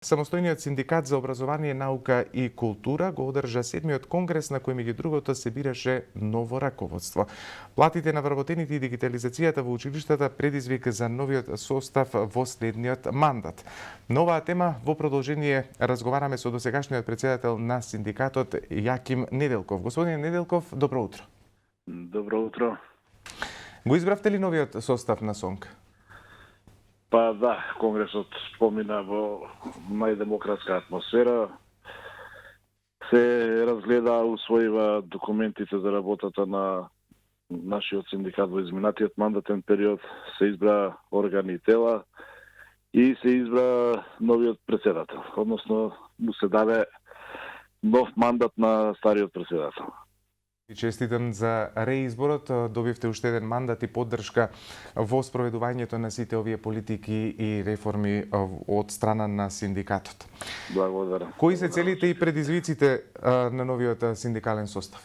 Самостојниот синдикат за образование, наука и култура го одржа 7-миот конгрес на кој меѓу другото се бираше ново раководство. Платите на вработените и дигитализацијата во училиштата предизвик за новиот состав во следниот мандат. На оваа тема во продолжение разговараме со досегашниот претседател на синдикатот Јаким Неделков. Господин Неделков, добро утро. Добро утро. Го избравте ли новиот состав на СОНК? Па да, конгресот помина во најдемократска атмосфера. Се разгледа, усвоива документите за работата на нашиот синдикат во изминатиот мандатен период, се избра органи и тела и се избра новиот претседател, односно му се даде нов мандат на стариот претседател. И честитам за реизборот, добивте уште еден мандат и поддршка во спроведувањето на сите овие политики и реформи од страна на синдикатот. Благодарам. Кои се целите и предизвиците на новиот синдикален состав?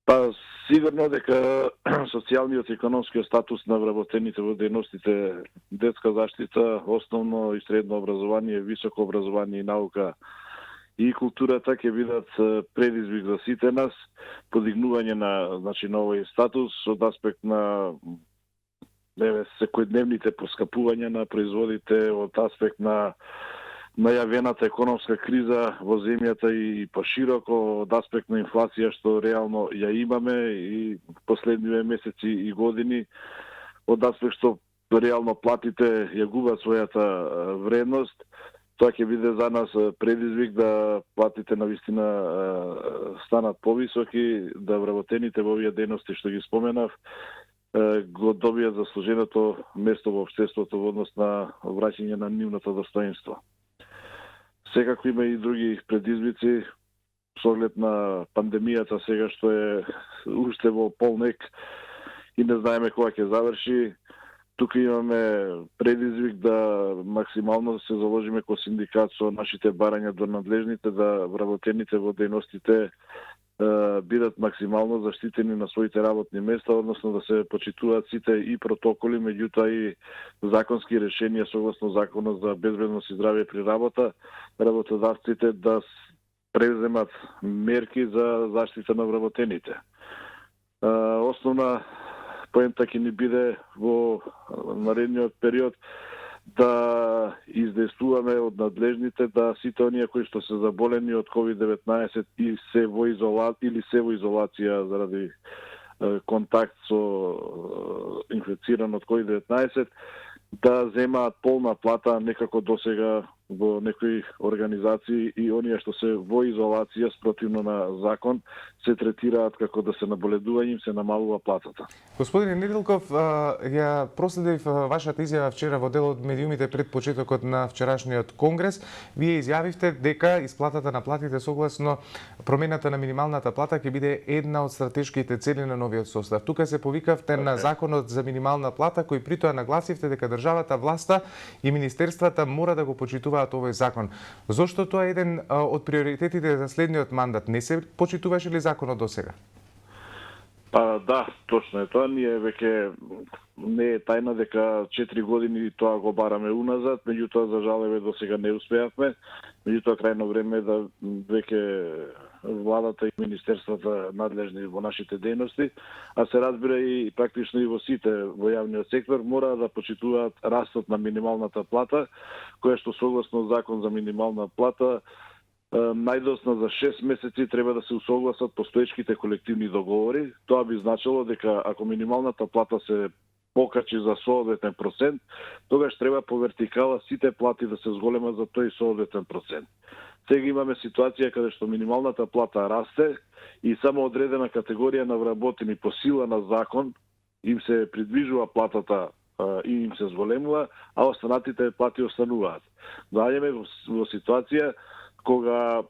Па сигурно дека социјалниот и економскиот статус на вработените во дејностите детска заштита, основно и средно образование, високо образование и наука и културата ќе бидат предизвик за сите нас, подигнување на овој статус од аспект на секојдневните поскапувања на производите, од аспект на најавената економска криза во земјата и пошироко, од аспект на инфлација што реално ја имаме и последниве месеци и години, од аспект што реално платите ја губат својата вредност. Тоа ќе биде за нас предизвик да платите навистина станат повисоки, да вработените во овие дејности што ги споменав го добијат заслуженото место во општеството во однос на враќање на нивното достоинство. Секако има и други предизвици со оглед на пандемијата сега што е уште во полнек и не знаеме кога ќе заврши. Тука имаме предизвик да максимално се заложиме ко синдикат со нашите барања до надлежните да вработените во дејностите бидат максимално заштитени на своите работни места, односно да се почитуваат сите и протоколи, меѓутоа и законски решенија согласно Законот за безбедност и здравје при работа, работодавците да преземат мерки за заштита на вработените. Основна поента ќе ни биде во наредниот период да издействуваме од надлежните да сите оние кои што се заболени од COVID-19 и се во изолација заради контакт со инфициран од COVID-19 да земаат полна плата некако досега во некои организации и оние што се во изолација спротивно на закон се третираат како да се наболедување, им се намалува платата. Господине Неделков, ја проследив вашата изјава вчера во дел од медиумите пред почетокот на вчерашниот конгрес. Вие изјавивте дека исплатата на платите согласно промената на минималната плата ќе биде една од стратешките цели на новиот состав. Тука се повикавте на Законот за минимална плата, кој притоа нагласивте дека државата, власта и министерствата мора да го почитуваат овој закон. Зошто тоа е еден од приоритетите за следниот мандат? Не се почитуваше ли законот досега? Па да, точно е тоа. Ние веќе не е тајна дека 4 години тоа го бараме уназад, меѓутоа за жал досега не успеавме. Меѓутоа крајно време е да веќе владата и министерствата надлежни во нашите дејности, а се разбира и практично и во сите во јавниот сектор мора да почитуваат растот на минималната плата, која што согласно Закон за минимална плата најдосно за 6 месеци треба да се усогласат постоечките колективни договори. Тоа би значило дека ако минималната плата се покачи за соодветен процент, тогаш треба по вертикала сите плати да се зголемат за тој соодветен процент. Сега имаме ситуација каде што минималната плата расте и само одредена категорија на вработени по сила на закон им се придвижува платата и им се зголемува, а останатите плати остануваат. Доаѓаме во ситуација кога,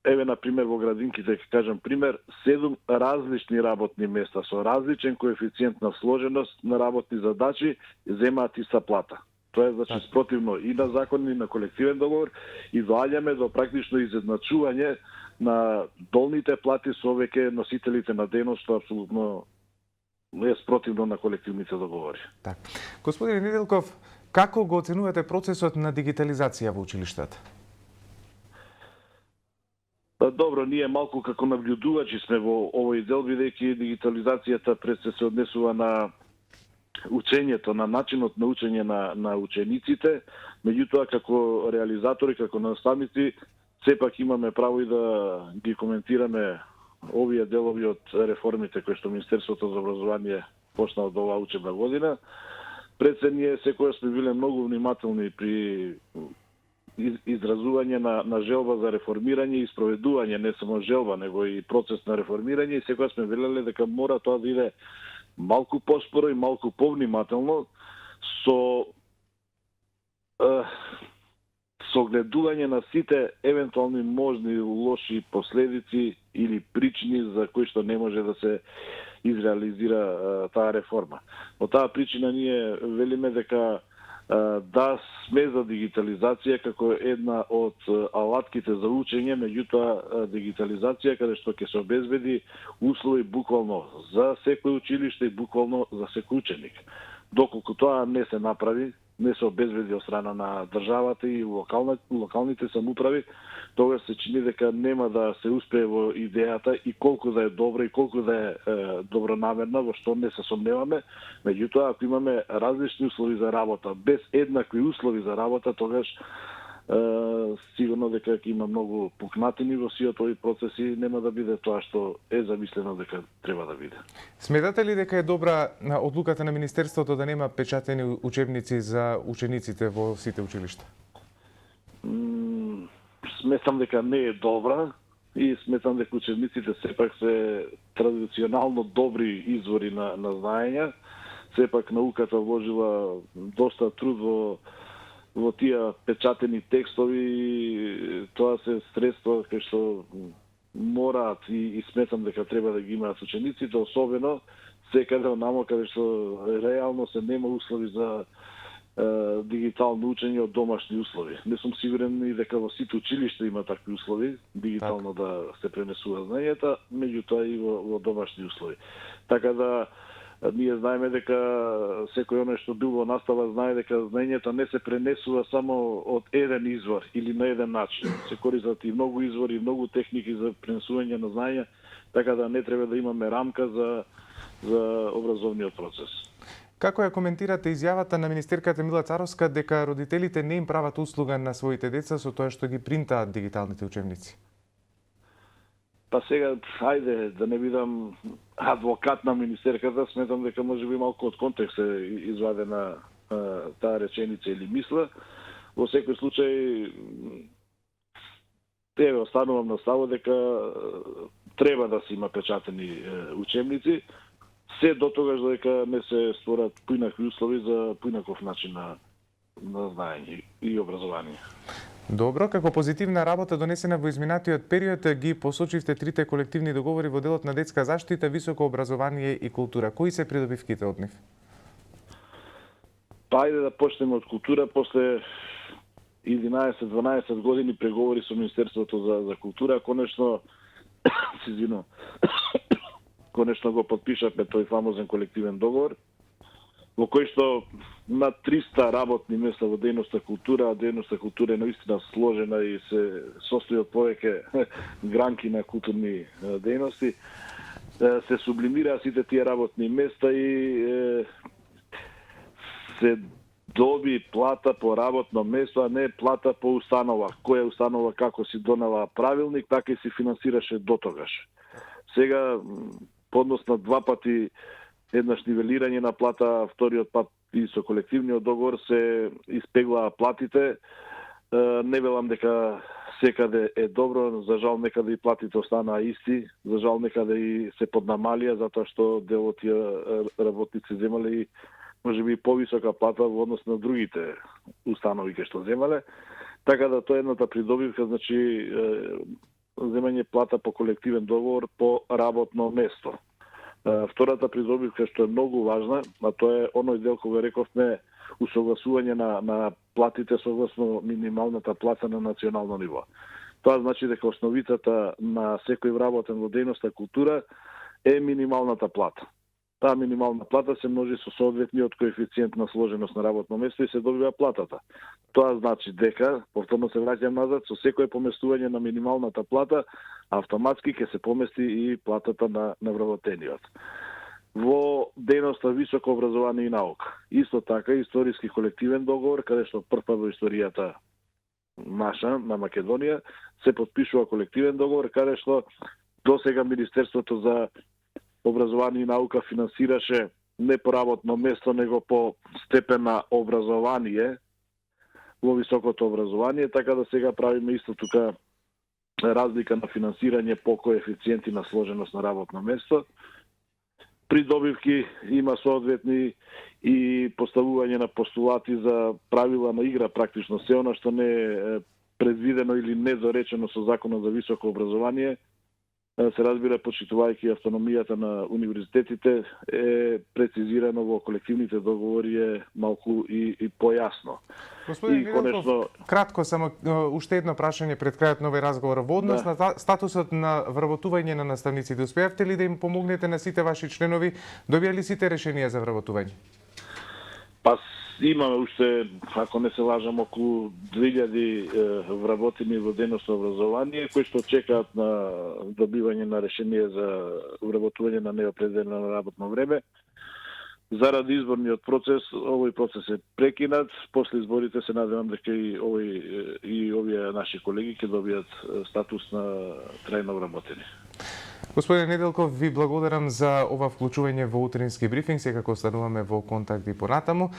на пример, во градинките, ќе кажам пример, 7 различни работни места со различен коефициент на сложеност на работни задачи земаат иста плата. Тоа е значи спротивно и на закон и на колективен договор и доаѓаме до практично изедначување на долните плати со веќе носителите на дејност, што апсолутно е спротивно на колективните договори. Так. Господин Неделков, Како го оценувате процесот на дигитализација во училиштата? Добро, ние малку како наблюдувачи сме во овој дел, бидејќи дигитализацијата пред се однесува на учењето, на начинот на учење на учениците, меѓутоа како реализатори, како наставници, сепак имаме право и да ги коментираме овие делови од реформите кои што Министерството за образование почна од оваа учебна година. Пред се ние секоја сме биле многу внимателни при изразување на желба за реформирање и спроведување, не само желба, него и процес на реформирање, и секоја сме велеле дека мора тоа да иде малку поспоро и малку повнимателно со согледување на сите евентуални можни лоши последици или причини за кои што не може да се изреализира таа реформа. Од таа причина ние велиме дека да сме за дигитализација како една од алатките за учење, меѓутоа дигитализација каде што ќе се обезбеди услови буквално за секој училиште и буквално за секој ученик. Доколку тоа не се направи, не се обезбеди од страна на државата и локалните самоуправи, тогаш се чини дека нема да се успее во идејата и колку да е добра и колку да е добронамерна, во што не се сомневаме. Меѓутоа, ако имаме различни услови за работа, без еднакви услови за работа, тогаш сигурно дека ќе има многу пукнатини во сиот овој процес и нема да биде тоа што е замислено дека треба да биде. Сметате ли дека е добра одлуката на Министерството да нема печатени учебници за учениците во сите училишта? Сметам дека не е добра и сметам дека учебниците сепак се традиционално добри извори на знаења. Сепак науката вложила доста труд во тие печатени текстови, тоа се средства кои што мораат и сметам дека треба да ги имаат учениците, особено секаде онамо каде што реално се нема услови за дигитално учење од домашни услови. Не сум сигурен и дека во сите училишта има такви услови, дигитално да се пренесува знаењата, меѓутоа и во домашни услови. Така да ние знаеме дека секој оној што бил во настава знае дека знаењето не се пренесува само од еден извор или на еден начин. Се користат и многу извори, и многу техники за пренесување на знаења, така да не треба да имаме рамка за образовниот процес. Како ја коментирате изјавата на министерката Мила Царовска дека родителите не им прават услуга на своите деца со тоа што ги принтаат дигиталните учебници? Па сега, ајде, да не бидам адвокат на министерката, сметам дека може би малку од контекст е извадена таа реченица или мисла. Во секој случај, останувам на ставот дека треба да се има печатени учебници, се до тогаш дека не се створат поинакви услови за поинаков начин на знаење и образование. Добро, како позитивна работа донесена во изминатиот период ги посочивте трите колективни договори во делот на детска заштита, високо образование и култура. Кои се придобивките од нив? Па ајде да почнеме од култура. После 11-12 години преговори со Министерството за култура, конечно конечно го подпишавме тој фамозен колективен договор, во кој што на 300 работни места во дејноста култура, а дејноста култура е наистина сложена и се состои од повеќе гранки на културни дејности, се сублимира сите тие работни места и се доби плата по работно место, а не плата по установа. Која установа како си донела правилник, така и се финансираше дотогаш. Сега, поднос на два пати еднаш нивелирање на плата, вториот пат и со колективниот договор се испеглаа платите. Не велам дека секаде е добро, за жал некаде и платите останаа исти, за жал некаде и се поднамалија, затоа што дел од тие работници земале и можеби повисока плата во однос на другите установи кои што земале. Така да тоа е едната придобивка, значи земање плата по колективен договор по работно место. Втората придобивка што е многу важна, а тоа е оној дел кога рековме усогласување на платите согласно минималната плата на национално ниво. Тоа значи дека основицата на секој вработен во дејноста култура е минималната плата. таа минимална плата се множи со соодветниот коефициент на сложеност на работно место и се добива платата. Тоа значи дека, повторно се враќам назад, со секое поместување на минималната плата, автоматски ќе се помести и платата на вработениот. Во дејноста високо образование и наука. Исто така историски колективен договор, каде што првпат во историјата наша, на Македонија, се подпишува колективен договор, каде што досега Министерството за образование и наука финансираше не по работно место, него по степен на образование во високото образование, така да сега правиме исто тука разлика на финансирање по коефициенти на сложеност на работно место. При добивки има соодветни и поставување на постулати за правила на игра, практично се она што не е предвидено или недоречено со Законот за високо образование, се разбира, почитувајќи автономијата на универзитетите, е прецизирано во колективните договори е малку и појасно. Господин И Неделков, конечно, кратко само уште едно прашање пред крајот на овој разговор. Во однос на статусот на вработување на наставниците, успеавте ли да им помогнете на сите ваши членови? Добија ли сите решенија за вработување? па имаме уште, ако не се лажам, околу 2000 вработени во дејност на образование, кои што чекаат на добивање на решение за вработување на неопределено работно време. Заради изборниот процес, овој процес е прекинат. После изборите се надевам дека и овие наши колеги ќе добијат статус на трајно вработени. Господин Неделков, ви благодарам за ова вклучување во утрински брифинг, секако остануваме во контакт и понатаму.